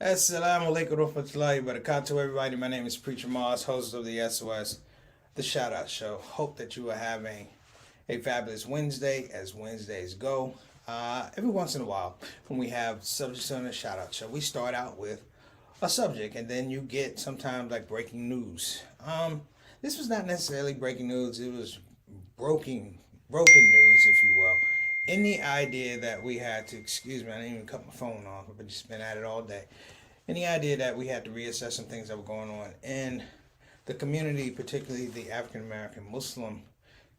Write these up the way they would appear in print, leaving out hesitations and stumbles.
Assalamu alaikum warahmatullahi wabarakatuh, everybody. My name is Preacher Moss, host of the SOS, the ShOUT Show. Hope that you are having a fabulous Wednesday, as Wednesdays go. Every once in a while, when we have subjects on the ShOUT Show, we start out with a subject, and then you get sometimes like breaking news. This was not necessarily breaking news; it was broken news, if you will. In the idea that we had to, excuse me, I didn't even cut my phone off, but just been at it all day. In the idea that we had to reassess some things that were going on in the community, particularly the African American Muslim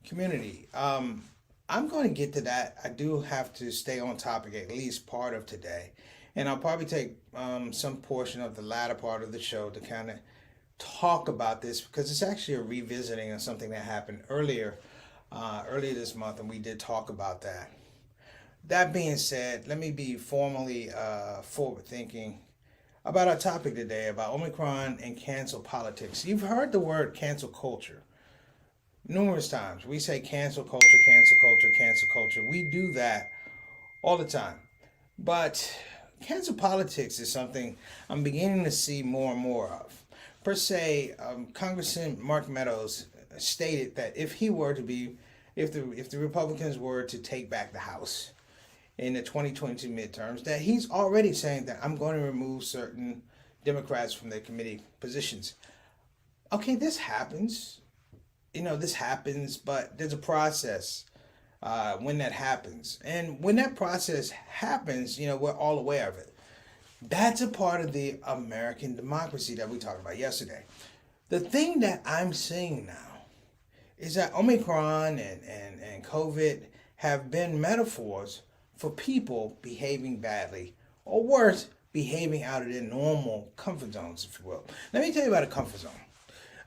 community. I'm going to get to that. I do have to stay on topic at least part of today. And I'll probably take some portion of the latter part of the show to kind of talk about this because it's actually a revisiting of something that happened earlier this month, and we did talk about that. That being said, let me be formally forward thinking about our topic today about Omicron and cancel politics. You've heard the word cancel culture numerous times. We say cancel culture, cancel culture, cancel culture. We do that all the time. But cancel politics is something I'm beginning to see more and more of. Per se, Congressman Mark Meadows stated that if the Republicans were to take back the House in the 2022 midterms, that he's already saying that I'm going to remove certain Democrats from their committee positions. Okay, this happens. This happens, but there's a process when that happens. And when that process happens, we're all aware of it. That's a part of the American democracy that we talked about yesterday. The thing that I'm seeing now is that Omicron and COVID have been metaphors for people behaving badly, or worse, behaving out of their normal comfort zones, if you will. Let me tell you about a comfort zone.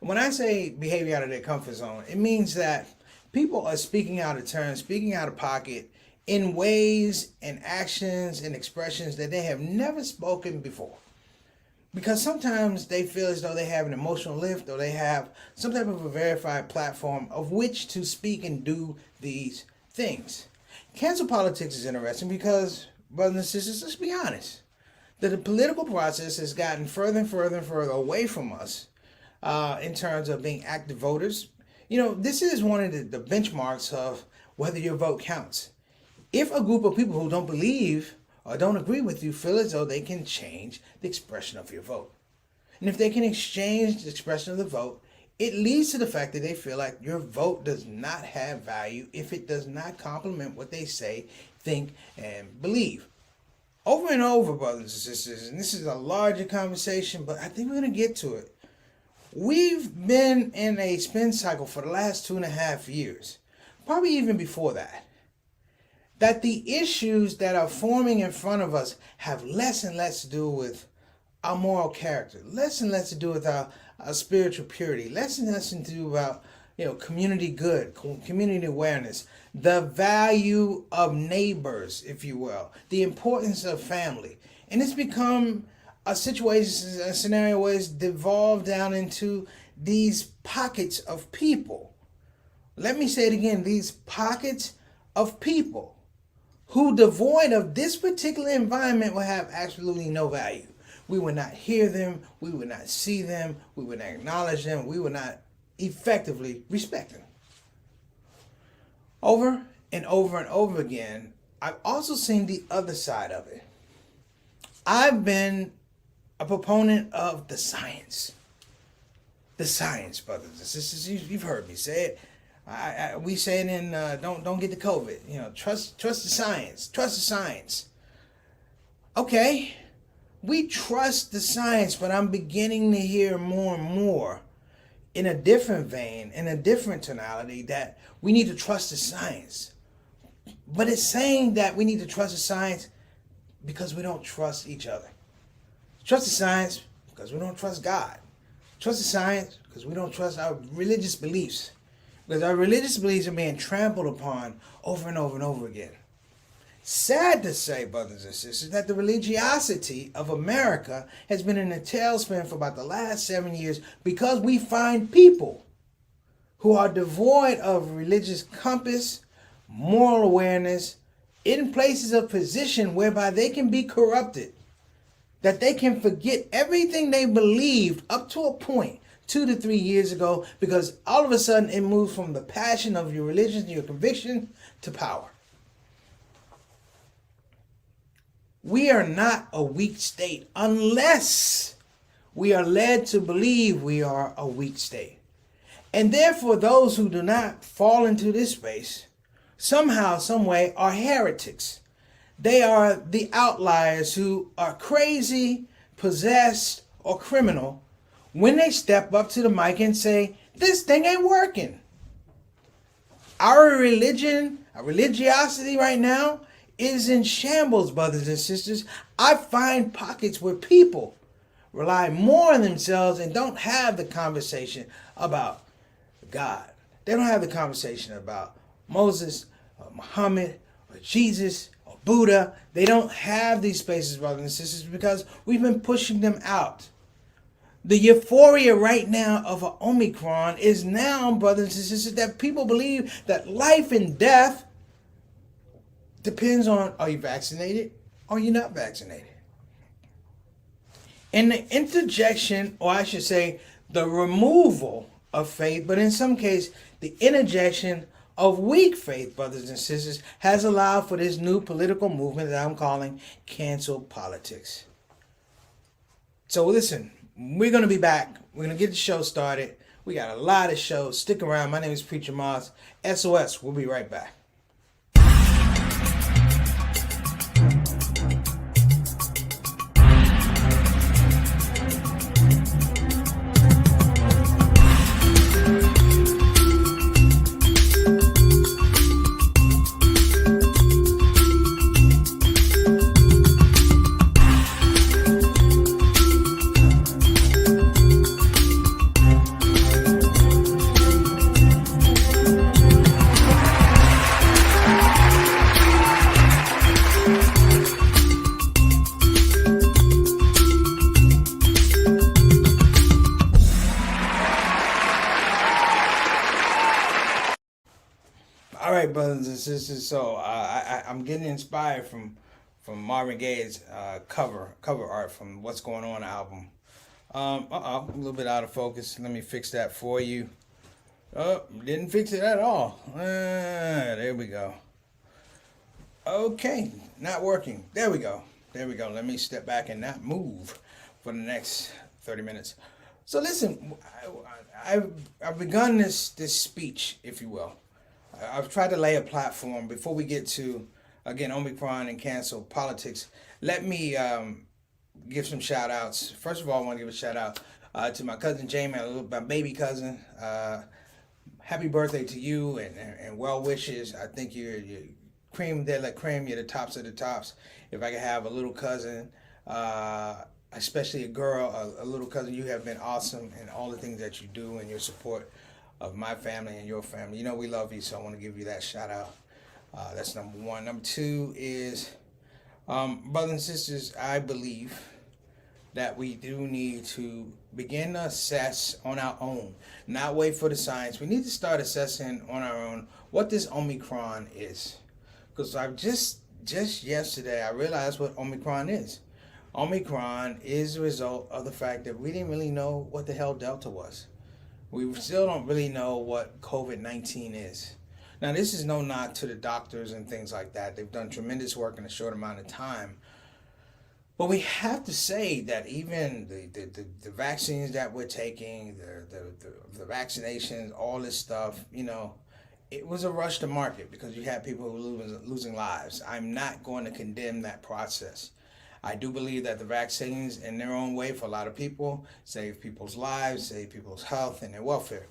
When I say behaving out of their comfort zone, it means that people are speaking out of turn, speaking out of pocket in ways and actions and expressions that they have never spoken before. Because sometimes they feel as though they have an emotional lift or they have some type of a verified platform of which to speak and do these things. Cancel politics is interesting because, brothers and sisters, let's be honest, that the political process has gotten further and further and further away from us in terms of being active voters. This is one of the benchmarks of whether your vote counts. If a group of people who don't believe or don't agree with you feel as though they can change the expression of your vote. And if they can exchange the expression of the vote, it leads to the fact that they feel like your vote does not have value if it does not complement what they say, think, and believe. Over and over, brothers and sisters, and this is a larger conversation, but I think we're going to get to it. We've been in a spin cycle for the last 2.5 years, probably even before that. That the issues that are forming in front of us have less and less to do with our moral character, less and less to do with our spiritual purity, less and less to do about community good, community awareness, the value of neighbors, if you will, the importance of family. And it's become a situation, a scenario where it's devolved down into these pockets of people. Let me say it again, these pockets of people who, devoid of this particular environment, will have absolutely no value. We will not hear them, we will not see them, we will not acknowledge them, we will not effectively respect them. Over and over and over again, I've also seen the other side of it. I've been a proponent of the science. The science, brothers and sisters. You've heard me say it. We say it in don't get the COVID. Trust the science. Trust the science. Okay, we trust the science, but I'm beginning to hear more and more in a different vein, in a different tonality, that we need to trust the science. But it's saying that we need to trust the science because we don't trust each other. Trust the science because we don't trust God. Trust the science because we don't trust our religious beliefs. Because our religious beliefs are being trampled upon over and over and over again. Sad to say, brothers and sisters, that the religiosity of America has been in a tailspin for about the last 7 years because we find people who are devoid of religious compass, moral awareness, in places of position whereby they can be corrupted. that they can forget everything they believed up to a point 2 to 3 years ago, because all of a sudden it moves from the passion of your religion, your conviction, to power. We are not a weak state unless we are led to believe we are a weak state. And therefore, those who do not fall into this space, somehow, some way, are heretics. They are the outliers who are crazy, possessed, or criminal when they step up to the mic and say, this thing ain't working. Our religion, our religiosity right now is in shambles, brothers and sisters. I find pockets where people rely more on themselves and don't have the conversation about God. They don't have the conversation about Moses, or Muhammad, or Jesus, or Buddha. They don't have these spaces, brothers and sisters, because we've been pushing them out. The euphoria right now of an Omicron is now, brothers and sisters, that people believe that life and death depends on, are you vaccinated or are you not vaccinated? And the interjection, or I should say, the removal of faith, but in some case, the interjection of weak faith, brothers and sisters, has allowed for this new political movement that I'm calling cancel politics. So listen, we're going to be back. We're going to get the show started. We got a lot of shows. Stick around. My name is Preacher Moss. SOS. We'll be right back. All right, brothers and sisters. So I'm getting inspired from Marvin Gaye's cover art from What's Going On album. A little bit out of focus. Let me fix that for you. Oh, didn't fix it at all. There we go. Okay, not working. There we go. Let me step back and not move for the next 30 minutes. So listen, I've begun this speech, if you will. I've tried to lay a platform before we get to, again, Omicron and Cancel Politics. Let me give some shout outs. First of all, I want to give a shout out to my cousin Jamie, my baby cousin. Happy birthday to you and well wishes. I think you're cream de la creme. You're the tops of the tops. If I could have a little cousin, especially a girl, a little cousin, you have been awesome in all the things that you do and your support of my family and your family. You know we love you, so I want to give you that shout out. That's number one. Number two is, brothers and sisters, I believe that we do need to begin to assess on our own, not wait for the science. We need to start assessing on our own what this Omicron is. Because I've just yesterday, I realized what Omicron is. Omicron is a result of the fact that we didn't really know what the hell Delta was. We still don't really know what COVID-19 is. Now, this is no knock to the doctors and things like that. They've done tremendous work in a short amount of time. But we have to say that even the vaccines that we're taking, the vaccinations, all this stuff, you know, it was a rush to market because you had people who were losing lives. I'm not going to condemn that process. I do believe that the vaccines, in their own way, for a lot of people, save people's lives, save people's health and their welfare.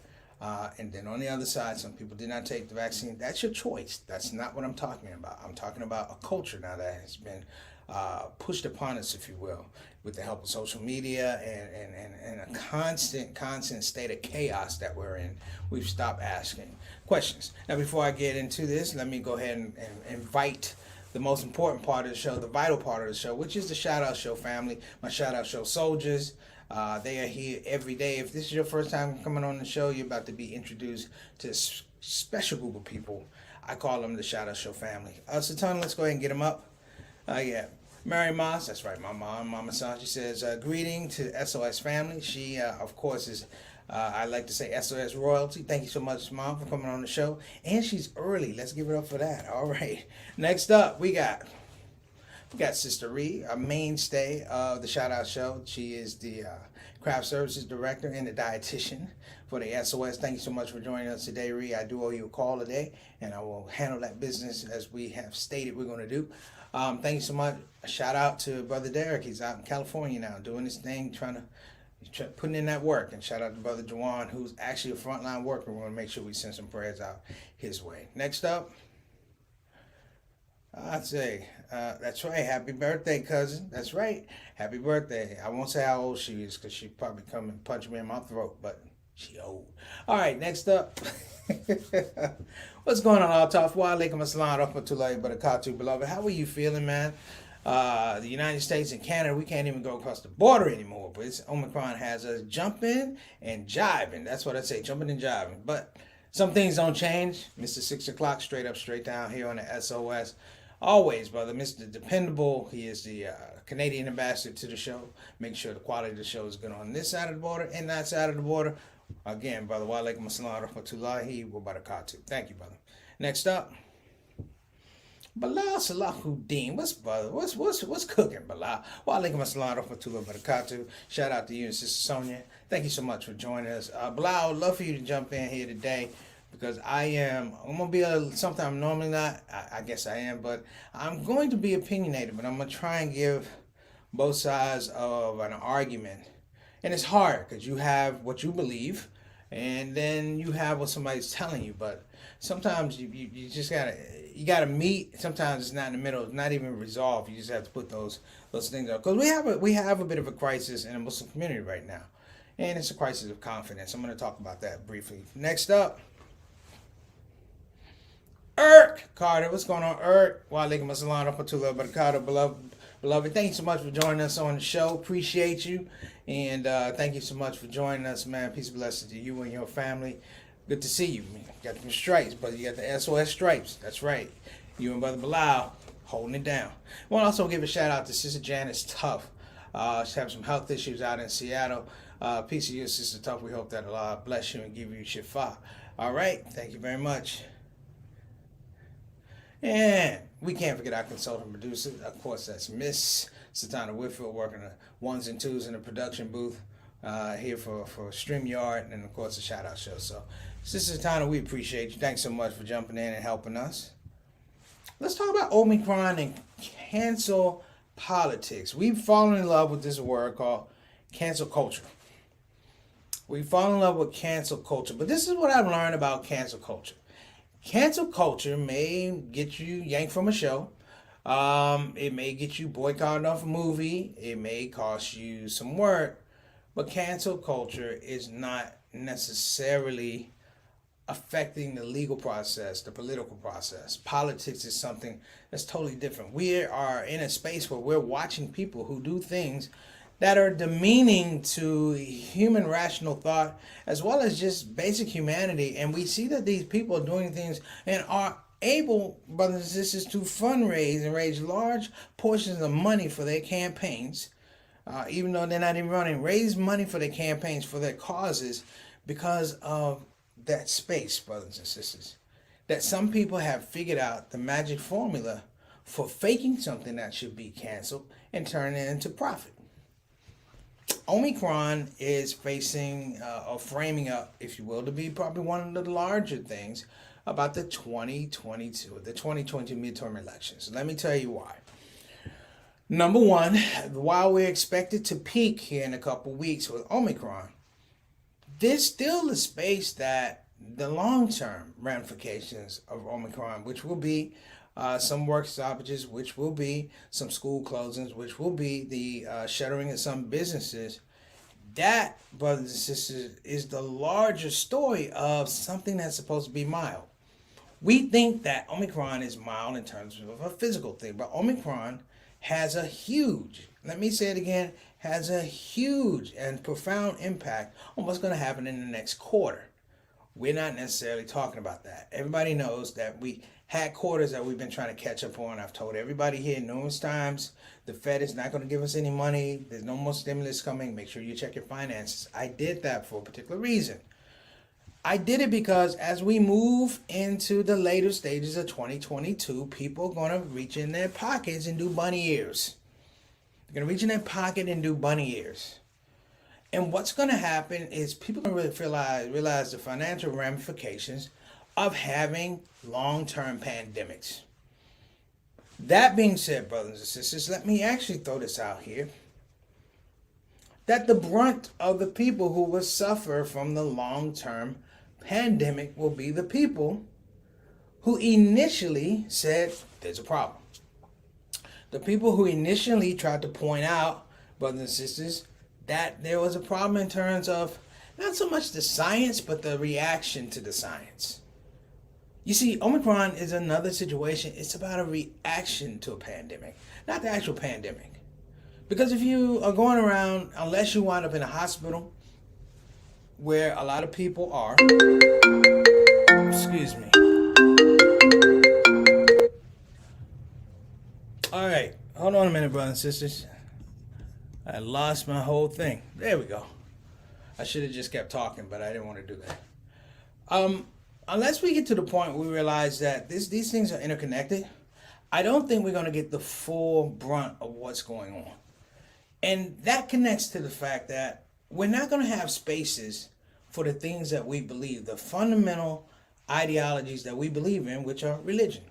And then on the other side, some people did not take the vaccine. That's your choice. That's not what I'm talking about. I'm talking about a culture now that has been pushed upon us, if you will, with the help of social media and a constant state of chaos that we're in. We've stopped asking questions. Now, before I get into this, let me go ahead and invite the most important part of the show, the vital part of the show, which is the Shout Out Show family, my Shout Out Show soldiers. They are here every day. If this is your first time coming on the show, you're about to be introduced to a special group of people. I call them the Shout Out Show family. Satan, let's go ahead and get them up. Yeah. Mary Moss, that's right, my mom, Mama San, she says, greeting to SOS family. She, of course, is, I like to say SOS royalty. Thank you so much, Mom, for coming on the show. And she's early. Let's give it up for that. All right. Next up, we got Sister Ree, a mainstay of the Shout Out Show. She is the craft services director and the dietitian for the SOS. Thank you so much for joining us today, Ree. I do owe you a call today, and I will handle that business as we have stated we're going to do. Thank you so much. A shout out to Brother Derek. He's out in California now doing his thing, putting in that work. And shout out to Brother Juwan, who's actually a frontline worker. We want to make sure we send some prayers out his way. Next up, I'd say, that's right. Happy birthday, cousin. That's right. Happy birthday. I won't say how old she is because she'd probably come and punch me in my throat, but she old. All right, next up. What's going on, all tough? Wa alaikum assalam rahmatullahi barakatuh, beloved. How are you feeling, man? The United States and Canada, we can't even go across the border anymore, but Omicron has us jumping and jiving. That's what I say, jumping and jiving. But some things don't change. Mr. 6 o'clock, straight up, straight down here on the SOS. Always, brother, Mr. Dependable. He is the Canadian ambassador to the show. Make sure the quality of the show is good on this side of the border and that side of the border. Again, brother, wa alaikum assalam rahmatullahi wa barakatuh. Thank you, brother. Next up, Bilal Salahuddin. What's cooking, Bilal? Wa alaikum assalam rahmatullahi wa barakatuh. Shout out to you and Sister Sonia. Thank you so much for joining us. Bilal, I would love for you to jump in here today because I'm going to be something I'm normally not. I guess I am, but I'm going to be opinionated, but I'm going to try and give both sides of an argument. And it's hard because you have what you believe and then you have what somebody's telling you. But sometimes you just gotta meet. Sometimes it's not in the middle. It's not even resolved. You just have to put those things up. Because we have a bit of a crisis in the Muslim community right now. And it's a crisis of confidence. I'm going to talk about that briefly. Next up, Carter. What's going on, Wa alaikum assalam rahmatullahi wa barakatuh, beloved. Thank you so much for joining us on the show. Appreciate you. And thank you so much for joining us, man. Peace and blessings to you and your family. Good to see you, man. You got them stripes, brother. You got the SOS stripes. That's right. You and Brother Bilal holding it down. I want to also give a shout out to Sister Janice Tough. She's having some health issues out in Seattle. Peace to you, Sister Tough. We hope that Allah bless you and give you shifa. All right. Thank you very much. And we can't forget our consultant producer. Of course, that's Miss Satana Whitfield, working the ones and twos in the production booth here for StreamYard, and of course the Shout Out Show. So, Sister Satana, we appreciate you. Thanks so much for jumping in and helping us. Let's talk about Omicron and cancel politics. We've fallen in love with this word called cancel culture. We've fallen in love with cancel culture, but this is what I've learned about cancel culture. Cancel culture may get you yanked from a show. It may get you boycotted off a movie. It may cost you some work. But cancel culture is not necessarily affecting the legal process, the political process. Politics is something that's totally different. We are in a space where we're watching people who do things that are demeaning to human rational thought as well as just basic humanity. And we see that these people are doing things and are able, brothers and sisters, to fundraise and raise large portions of money for their campaigns, even though they're not even running, raise money for their campaigns, for their causes, because of that space, brothers and sisters. That some people have figured out the magic formula for faking something that should be canceled and turning it into profit. Omicron is facing or framing up, if you will, to be probably one of the larger things about the 2020 midterm elections. Let me tell you why. Number one, while we're expected to peak here in a couple weeks with Omicron, there's still a space that the long-term ramifications of Omicron, which will be some work stoppages, which will be some school closings, which will be the shuttering of some businesses. That, brothers and sisters, is the larger story of something that's supposed to be mild. We think that Omicron is mild in terms of a physical thing, but Omicron has a huge, let me say it again, has a huge and profound impact on what's going to happen in the next quarter. We're not necessarily talking about that. Everybody knows that we had quarters that we've been trying to catch up on. I've told everybody here numerous times, the Fed is not going to give us any money. There's no more stimulus coming. Make sure you check your finances. I did that for a particular reason. I did it because as we move into the later stages of 2022, people are going to reach in their pockets and do bunny ears. They're going to reach in their pocket and do bunny ears. And what's going to happen is people are going to realize the financial ramifications of having long-term pandemics. That being said, brothers and sisters, let me actually throw this out here. That the brunt of the people who will suffer from the long-term pandemic will be the people who initially said there's a problem. The people who initially tried to point out, brothers and sisters, that there was a problem in terms of not so much the science, but the reaction to the science. You see, Omicron is another situation. It's about a reaction to a pandemic, not the actual pandemic. Because if you are going around, unless you wind up in a hospital, where a lot of people are, excuse me. All right, hold on a minute, brothers and sisters. I lost my whole thing. There we go. I should have just kept talking, but I didn't want to do that. Unless we get to the point where we realize that these things are interconnected, I don't think we're going to get the full brunt of what's going on. And that connects to the fact that we're not going to have spaces for the things that we believe, the fundamental ideologies that we believe in, which are religion.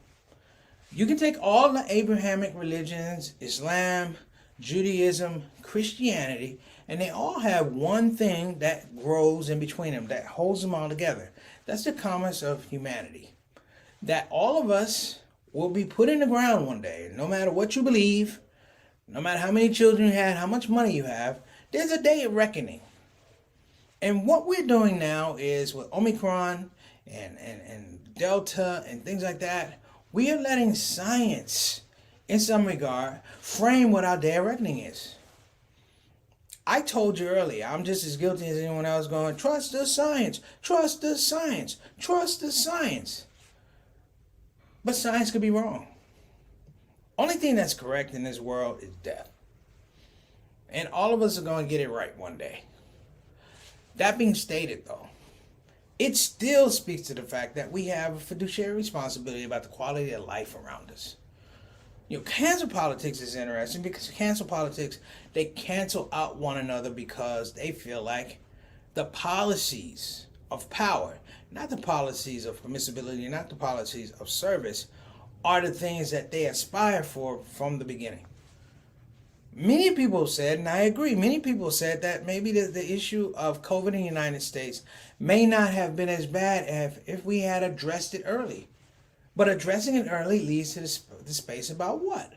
You can take all the Abrahamic religions, Islam, Judaism, Christianity, and they all have one thing that grows in between them, that holds them all together. That's the commerce of humanity. That all of us will be put in the ground one day, no matter what you believe, no matter how many children you had, how much money you have, there's a day of reckoning. And what we're doing now is with Omicron and Delta and things like that, we are letting science, in some regard, frame what our day of reckoning is. I told you earlier, I'm just as guilty as anyone else going, trust the science, trust the science, trust the science. But science could be wrong. Only thing that's correct in this world is death. And all of us are going to get it right one day. That being stated, though, it still speaks to the fact that we have a fiduciary responsibility about the quality of life around us. You know, cancel politics is interesting because cancel politics, they cancel out one another because they feel like the policies of power, not the policies of permissibility, not the policies of service, are the things that they aspire for from the beginning. Many people said, and I agree, many people said that maybe the issue of COVID in the United States may not have been as bad if we had addressed it early. But addressing it early leads to the space about what?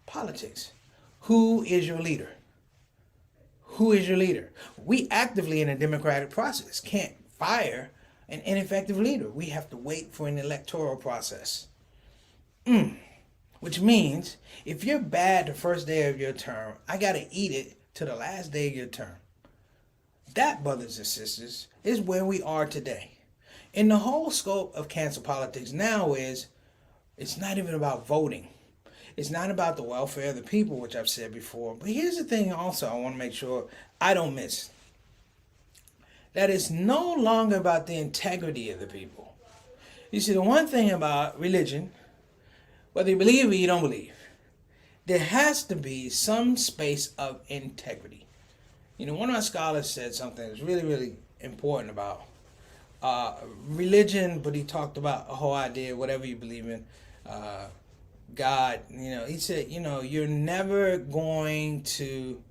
Politics. Who is your leader? Who is your leader? We actively in a democratic process can't fire an ineffective leader. We have to wait for an electoral process. Which means if you're bad the first day of your term, I got to eat it to the last day of your term. That, brothers and sisters, is where we are today. And the whole scope of cancel politics now is, it's not even about voting. It's not about the welfare of the people, which I've said before. But here's the thing also I want to make sure I don't miss. That it's no longer about the integrity of the people. You see, the one thing about religion, whether you believe or you don't believe, there has to be some space of integrity. You know, one of my scholars said something that's really, really important about religion, but he talked about a whole idea, whatever you believe in, God. You know, he said, you know, you're never going to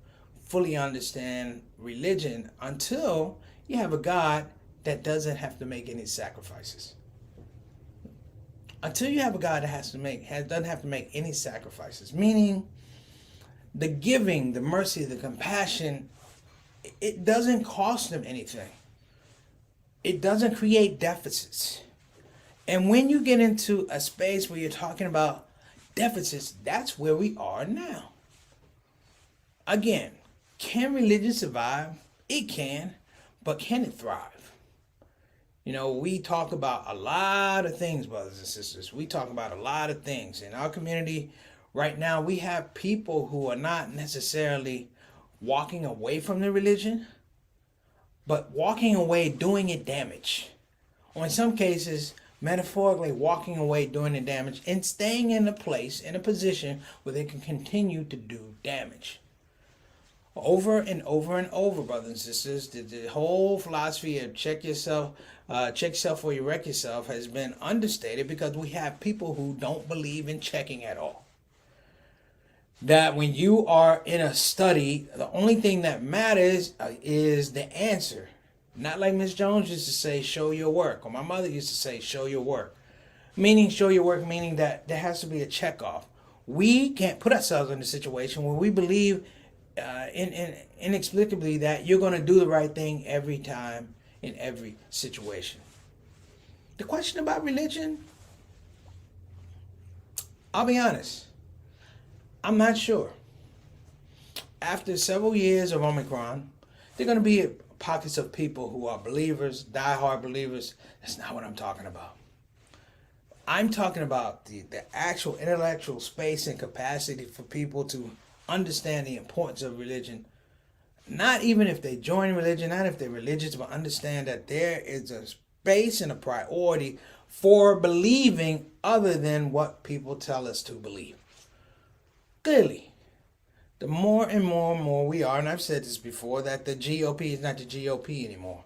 fully understand religion until you have a God that doesn't have to make any sacrifices. Until you have a God that doesn't have to make any sacrifices, meaning the giving, the mercy, the compassion, it doesn't cost them anything. It doesn't create deficits. And when you get into a space where you're talking about deficits, that's where we are now. Again, can religion survive? It can, but can it thrive? You know, we talk about a lot of things, brothers and sisters. We talk about a lot of things. In our community right now, we have people who are not necessarily walking away from the religion, but walking away doing it damage. Or in some cases, metaphorically walking away doing the damage and staying in a place, in a position where they can continue to do damage. Over and over and over, brothers and sisters, the whole philosophy of check yourself before you wreck yourself has been understated because we have people who don't believe in checking at all. That when you are in a study, the only thing that matters is the answer. Not like Miss Jones used to say, show your work. Or my mother used to say, show your work. Meaning show your work, meaning that there has to be a check off. We can't put ourselves in a situation where we believe inexplicably that you're going to do the right thing every time in every situation. The question about religion, I'll be honest, I'm not sure. After several years of Omicron, there are going to be pockets of people who are believers, diehard believers. That's not what I'm talking about. I'm talking about the actual intellectual space and capacity for people to understand the importance of religion. Not even if they join religion, not if they're religious, but understand that there is a space and a priority for believing other than what people tell us to believe. Clearly, the more and more we are, and I've said this before, that the GOP is not the GOP anymore.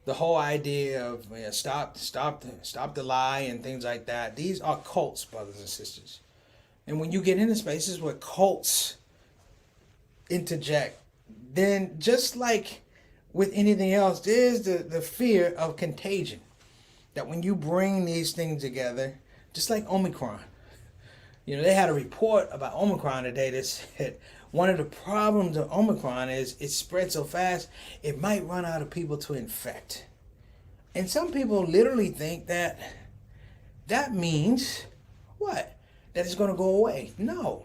The whole idea of stop the lie and things like that, these are cults, brothers and sisters. And when you get into spaces where cults interject, then just like with anything else, there's the fear of contagion. That when you bring these things together, just like Omicron, you know, they had a report about Omicron today that said one of the problems of Omicron is it spread so fast, it might run out of people to infect. And some people literally think that means what? That it's going to go away. No.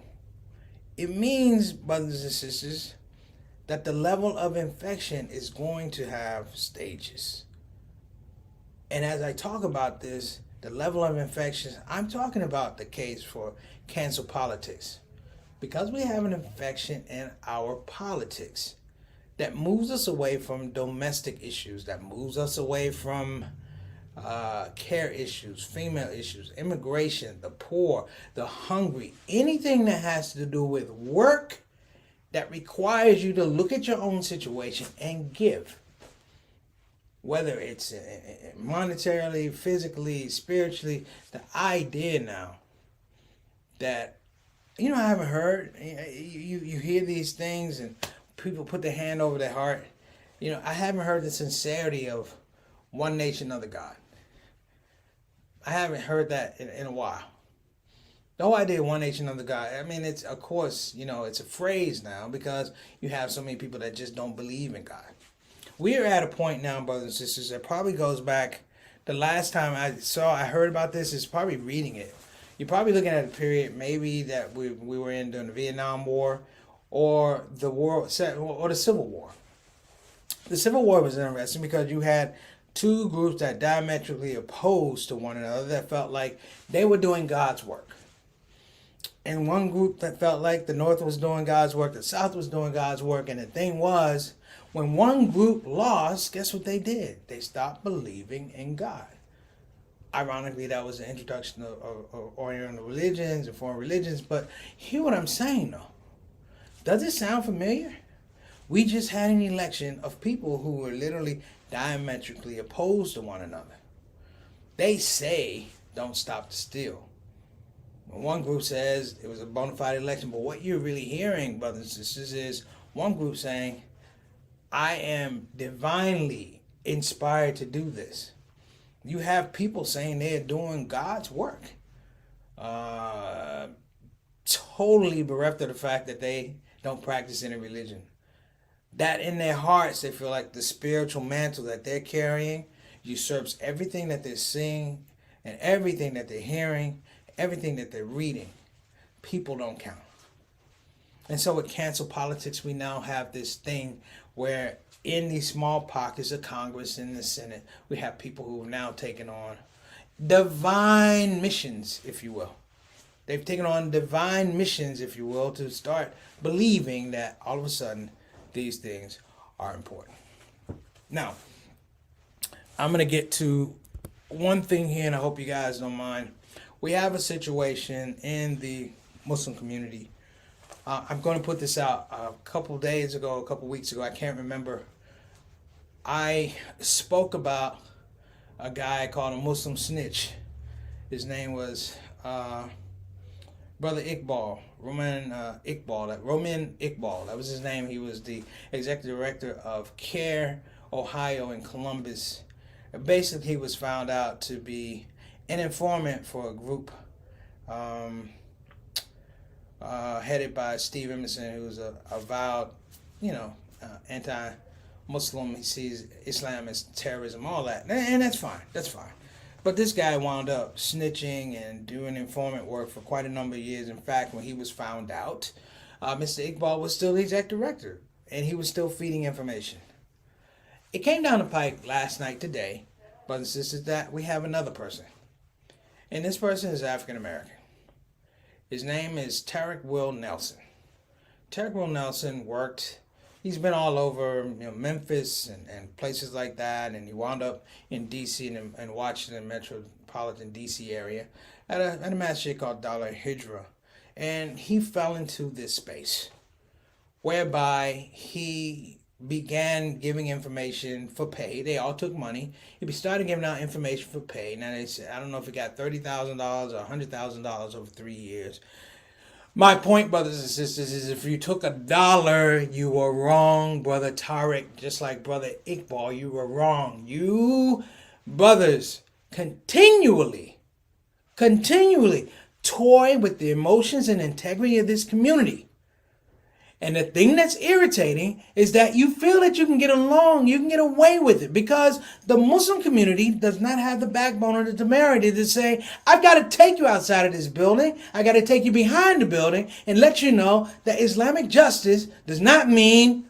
It means, brothers and sisters, that the level of infection is going to have stages. And as I talk about this, the level of infections, I'm talking about the case for cancel politics. Because we have an infection in our politics that moves us away from domestic issues, that moves us away from care issues, female issues, immigration, the poor, the hungry, anything that has to do with work that requires you to look at your own situation and give. Whether it's monetarily, physically, spiritually, the idea now that, you know, I haven't heard, you hear these things and people put their hand over their heart. You know, I haven't heard the sincerity of one nation under God. I haven't heard that in a while. The whole idea of one nation under God, I mean, it's, of course, you know, it's a phrase now because you have so many people that just don't believe in God. We are at a point now, brothers and sisters, that probably goes back, the last time I heard about this is probably reading it. You're probably looking at a period maybe that we were in during the Vietnam War or the Civil War. The Civil War was interesting because you had two groups that diametrically opposed to one another that felt like they were doing God's work. And one group that felt like the North was doing God's work, the South was doing God's work. And the thing was, when one group lost, guess what they did? They stopped believing in God. Ironically, that was the introduction of Oriental religions and foreign religions. But hear what I'm saying, though. Does it sound familiar? We just had an election of people who were literally diametrically opposed to one another. They say, don't stop the steal. One group says it was a bona fide election, but what you're really hearing, brothers and sisters, is one group saying, I am divinely inspired to do this. You have people saying they're doing God's work. Totally bereft of the fact that they don't practice any religion. That in their hearts, they feel like the spiritual mantle that they're carrying usurps everything that they're seeing and everything that they're hearing, everything that they're reading. People don't count. And so with cancel politics, we now have this thing where in these small pockets of Congress and the Senate, we have people who have now taken on divine missions, if you will. They've taken on divine missions, if you will, to start believing that all of a sudden these things are important. Now, I'm going to get to one thing here, and I hope you guys don't mind. We have a situation in the Muslim community. I'm going to put this out a couple weeks ago. I can't remember. I spoke about a guy called a Muslim snitch. His name was Brother Iqbal, Roman Iqbal. That was his name. He was the executive director of CARE, Ohio, in Columbus. Basically, he was found out to be an informant for a group headed by Steve Emerson, who's a avowed, anti-Muslim. He sees Islam as terrorism, all that. And that's fine. That's fine. But this guy wound up snitching and doing informant work for quite a number of years. In fact, when he was found out, Mr. Iqbal was still the executive director, and he was still feeding information. It came down the pike last night, today, brothers and sisters, that we have another person. And this person is African American. His name is Tarek Will Nelson. Tarek Will Nelson he's been all over Memphis and places like that, and he wound up in D.C. and Washington metropolitan D.C. area at a masjid called Dollar Hijra. And he fell into this space whereby he began giving information for pay. They all took money. He started giving out information for pay. Now they said, I don't know if he got $30,000 or $100,000 over 3 years. My point, brothers and sisters, is if you took $1, you were wrong, Brother Tariq. Just like Brother Iqbal, you were wrong. You, brothers, continually toy with the emotions and integrity of this community. And the thing that's irritating is that you feel that you can get along, you can get away with it, because the Muslim community does not have the backbone or the temerity to say, I've got to take you outside of this building, I got to take you behind the building and let you know that Islamic justice does not mean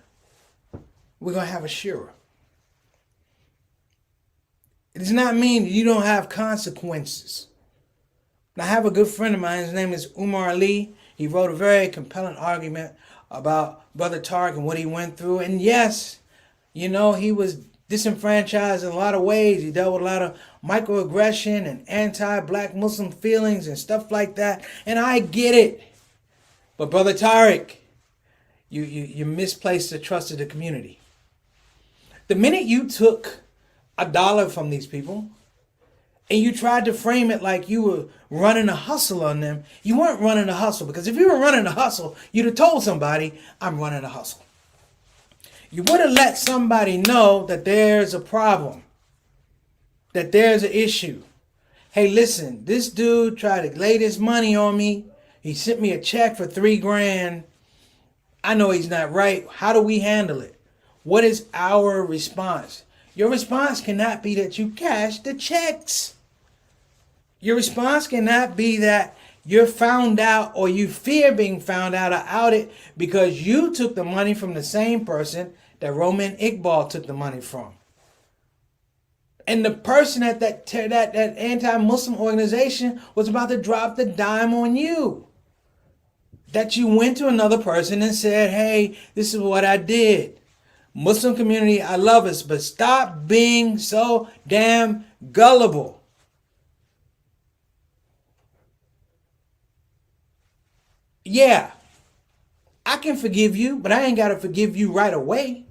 we're going to have a shura. It does not mean you don't have consequences. I have a good friend of mine, his name is Umar Ali. He wrote a very compelling argument about Brother Tariq and what he went through. And yes, he was disenfranchised in a lot of ways. He dealt with a lot of microaggression and anti-black Muslim feelings and stuff like that. And I get it. But Brother Tariq, you misplaced the trust of the community. The minute you took $1 from these people and you tried to frame it like you were running a hustle on them, you weren't running a hustle. Because if you were running a hustle, you'd have told somebody, I'm running a hustle. You would have let somebody know that there's a problem, that there's an issue. Hey, listen, this dude tried to lay this money on me. He sent me a check for $3,000. I know he's not right. How do we handle it? What is our response? Your response cannot be that you cash the checks. Your response cannot be that you're found out or you fear being found out or outed because you took the money from the same person that Roman Iqbal took the money from. And the person at that anti-Muslim organization was about to drop the dime on you. That you went to another person and said, hey, this is what I did. Muslim community, I love us, but stop being so damn gullible. Yeah, I can forgive you, but I ain't got to forgive you right away.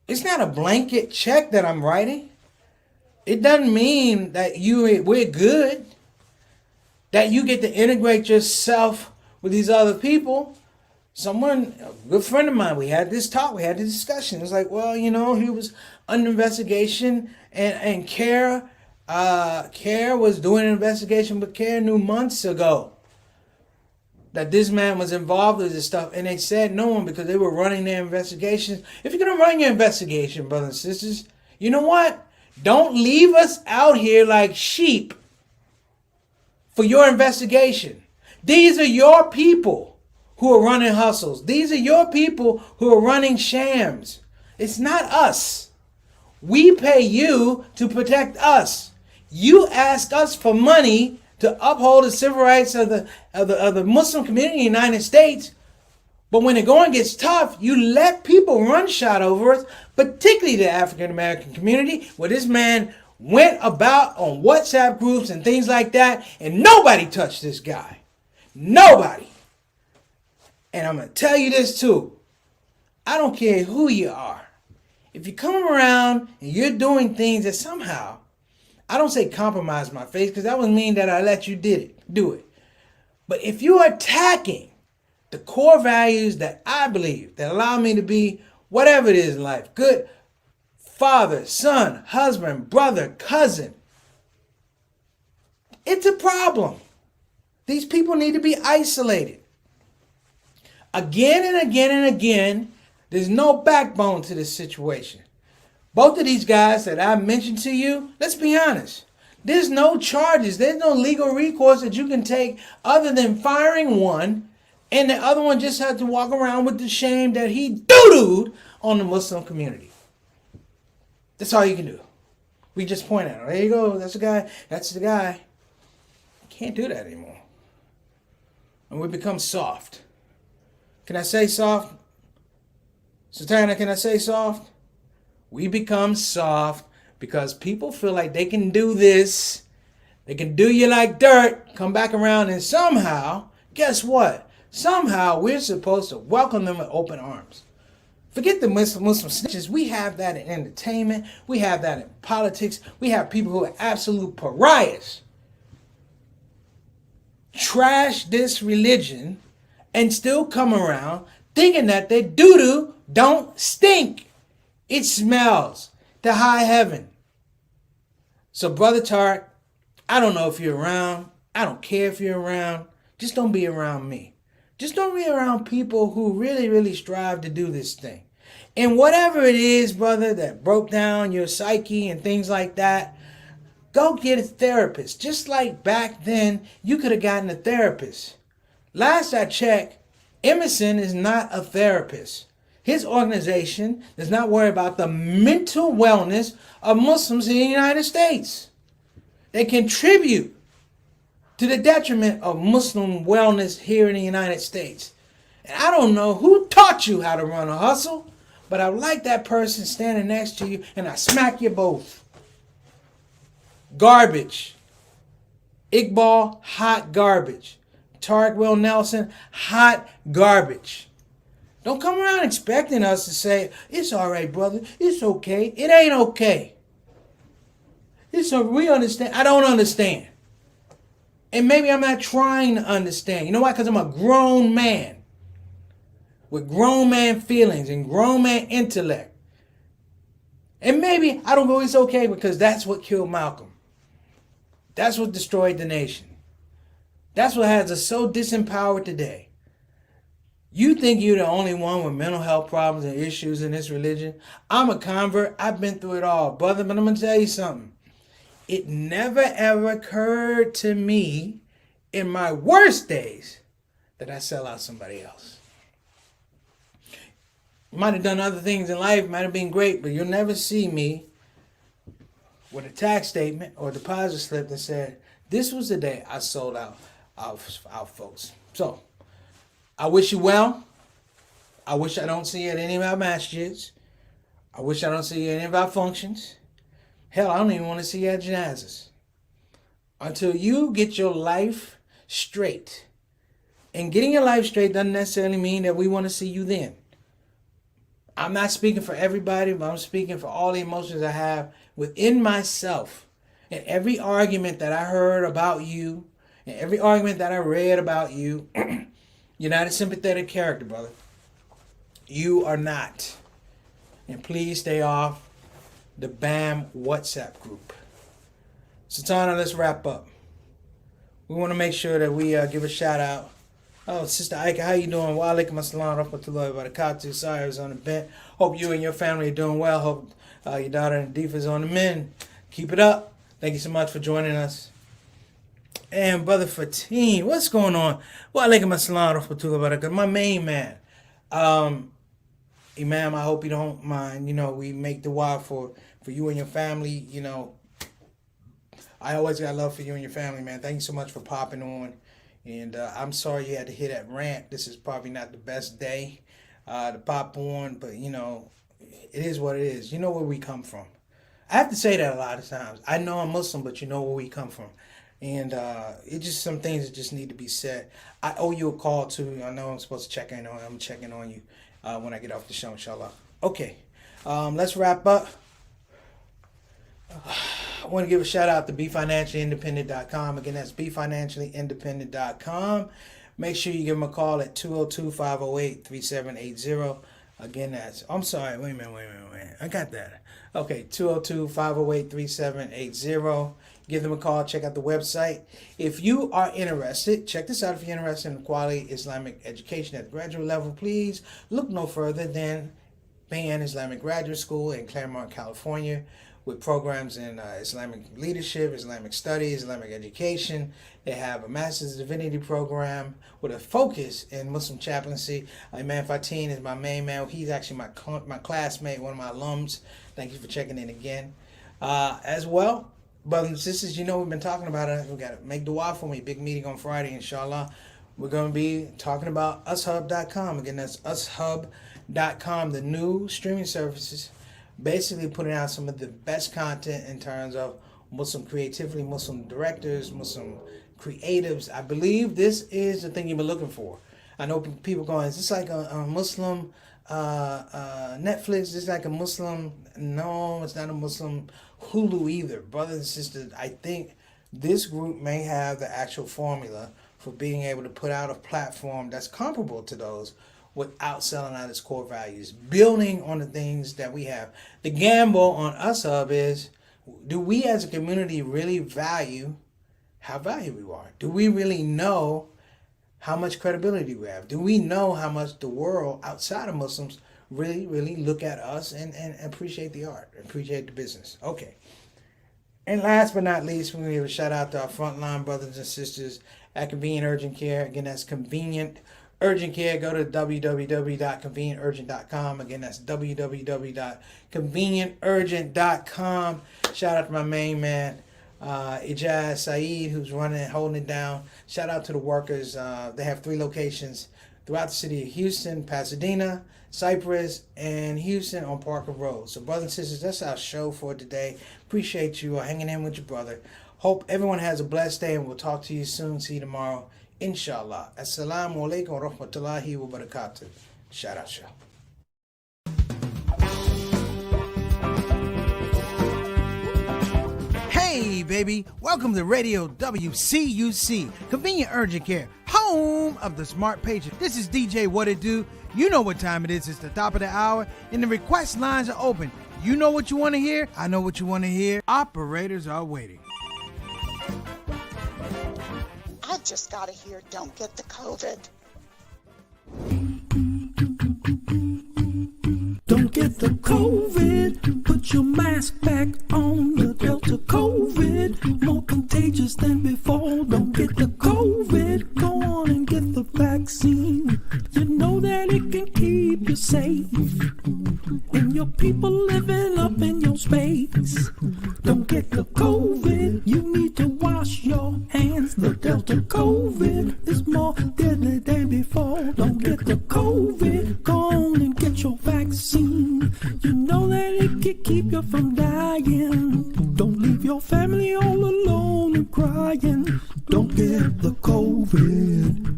It's not a blanket check that I'm writing. It doesn't mean that we're good, that you get to integrate yourself with these other people. A good friend of mine, we had this talk, we had this discussion. It's like, well, he was under investigation, and CARE was doing an investigation, but CARE knew months ago that this man was involved with this stuff, and they said no one because they were running their investigations. If you're going to run your investigation, brothers and sisters, you know what? Don't leave us out here like sheep for your investigation. These are your people who are running hustles. These are your people who are running shams. It's not us. We pay you to protect us. You ask us for money to uphold the civil rights of the Muslim community in the United States. But when the going gets tough, you let people run shot over us, particularly the African American community, where this man went about on WhatsApp groups and things like that, and nobody touched this guy. Nobody. And I'm going to tell you this too. I don't care who you are. If you come around and you're doing things that somehow, I don't say compromise my faith, because that would mean that I let you do it. But if you're attacking the core values that I believe, that allow me to be whatever it is in life, good father, son, husband, brother, cousin, it's a problem. These people need to be isolated. Again and again and again, there's no backbone to this situation. Both of these guys that I mentioned to you, let's be honest, there's no charges, there's no legal recourse that you can take other than firing one, and the other one just had to walk around with the shame that he doo-dooed on the Muslim community. That's all you can do. We just point out, there you go, that's the guy, that's the guy. You can't do that anymore. And we become soft. Can I say soft? Satana, can I say soft? We become soft because people feel like they can do this. They can do you like dirt, come back around, and somehow, guess what? Somehow we're supposed to welcome them with open arms. Forget the Muslim snitches. We have that in entertainment. We have that in politics. We have people who are absolute pariahs. Trash this religion and still come around thinking that their doo-doo don't stink. It smells to high heaven. So, Brother Tariq, I don't know if you're around. I don't care if you're around. Just don't be around me. Just don't be around people who really, really strive to do this thing. And whatever it is, brother, that broke down your psyche and things like that, go get a therapist. Just like back then, you could have gotten a therapist. Last I checked, Emerson is not a therapist. His organization does not worry about the mental wellness of Muslims in the United States. They contribute to the detriment of Muslim wellness here in the United States. And I don't know who taught you how to run a hustle, but I like that person standing next to you and I smack you both. Garbage. Iqbal, hot garbage. Tariq Will Nelson, hot garbage. Don't come around expecting us to say, it's all right, brother. It's okay. It ain't okay. We understand. I don't understand. And maybe I'm not trying to understand. You know why? Because I'm a grown man with grown man feelings and grown man intellect. And maybe I don't go, it's okay, because that's what killed Malcolm. That's what destroyed the nation. That's what has us so disempowered today. You think you're the only one with mental health problems and issues in this religion? I'm a convert. I've been through it all, brother. But I'm going to tell you something. It never ever occurred to me in my worst days that I sell out somebody else. Might have done other things in life, might have been great, but you'll never see me with a tax statement or a deposit slip that said, this was the day I sold out our folks. So, I wish you well. I wish I don't see you at any of our masjids. I wish I don't see you at any of our functions. Hell, I don't even want to see you at janazas. Until you get your life straight. And getting your life straight doesn't necessarily mean that we want to see you then. I'm not speaking for everybody, but I'm speaking for all the emotions I have within myself. And every argument that I heard about you, and every argument that I read about you, you're not a sympathetic character, brother. You are not. And please stay off the BAM WhatsApp group. Satana, let's wrap up. We want to make sure that we give a shout out. Oh, Sister Ika, how you doing? Wa alaikum assalam rahmatullahi wa barakatuh. Sorry I was on the bench. Hope you and your family are doing well. Hope your daughter Nadifa is on the mend. Keep it up. Thank you so much for joining us. And Brother Fatim, what's going on? Well, alaikum assalam rahmatullahi wa barakatuh. My main man. Imam, I hope you don't mind. You know, we make dua for you and your family. You know, I always got love for you and your family, man. Thank you so much for popping on. And I'm sorry you had to hear that rant. This is probably not the best day to pop on, but, you know, it is what it is. You know where we come from. I have to say that a lot of times. I know I'm Muslim, but you know where we come from. And it's just some things that just need to be said. I owe you a call, too. I know I'm supposed to check in on you. I'm checking on you when I get off the show, inshallah. Okay, let's wrap up. I want to give a shout out to BeFinanciallyIndependent.com. Again, that's BeFinanciallyIndependent.com. Make sure you give them a call at 202-508-3780. Again, that's, I'm sorry, wait a minute. I got that. Okay, 202-508-3780. Give them a call. Check out the website. If you are interested, check this out. If you're interested in quality Islamic education at the graduate level, please look no further than Bayan Islamic Graduate School in Claremont, California, with programs in Islamic leadership, Islamic studies, Islamic education. They have a Master's Divinity program with a focus in Muslim chaplaincy. Imam Fatin is my main man. He's actually my classmate, one of my alums. Thank you for checking in again. As well, brothers and sisters, you know we've been talking about it. We got to make dua for me. Big meeting on Friday, inshallah. We're going to be talking about ushub.com. Again, that's ushub.com, the new streaming services. Basically putting out some of the best content in terms of Muslim creativity, Muslim directors, Muslim creatives. I believe this is the thing you've been looking for. I know people going, is this like a Muslim Netflix? Is this like a Muslim? No, it's not a Muslim Hulu either. Brothers and sisters, I think this group may have the actual formula for being able to put out a platform that's comparable to those without selling out its core values, building on the things that we have. The gamble on USHub is, do we as a community really value how valuable we are? Do we really know how much credibility we have? Do we know how much the world outside of Muslims really look at us and appreciate the art, appreciate the business? Okay. And last but not least, we're going to give a shout out to our frontline brothers and sisters at Convenient Urgent Care. Again, that's Convenient Urgent Care. Go to www.convenienturgent.com. Again, that's www.convenienturgent.com. Shout out to my main man, Ijaz Saeed, who's running and holding it down. Shout out to the workers. They have 3 locations throughout the city of Houston, Pasadena, Cypress, and Houston on Parker Road. So, brothers and sisters, that's our show for today. Appreciate you hanging in with your brother. Hope everyone has a blessed day, and we'll talk to you soon. See you tomorrow, inshallah. Assalamu alaikum wa rahmatullahi wa barakatuh. Shout out, show. Hey, baby. Welcome to Radio WCUC, Convenient Urgent Care, home of the smart patient. This is DJ What It Do. You know what time it is. It's the top of the hour, and the request lines are open. You know what you want to hear. I know what you want to hear. Operators are waiting. I just gotta hear "Don't Get the COVID." Don't get the COVID. Put your mask back on. The Delta COVID, more contagious than before. Don't get the COVID. Go on and get the vaccine. You know that it can keep you safe, and your people living up in your space. Don't get the COVID. You need to wash your hands. The Delta COVID is more deadly than before. Don't get the COVID. Go on and get your vaccine. You know that it can keep you from dying. Don't leave your family all alone and crying. Don't get the COVID.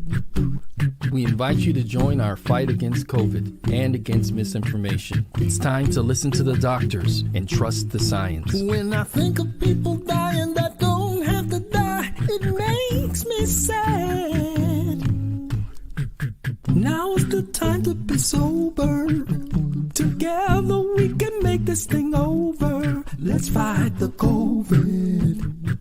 We invite you to join our fight against COVID and against misinformation. It's time to listen to the doctors and trust the science. When I think of people dying that don't have to die, it makes me sad. Now's the time to be sober. Together we can make this thing over. Let's fight the COVID.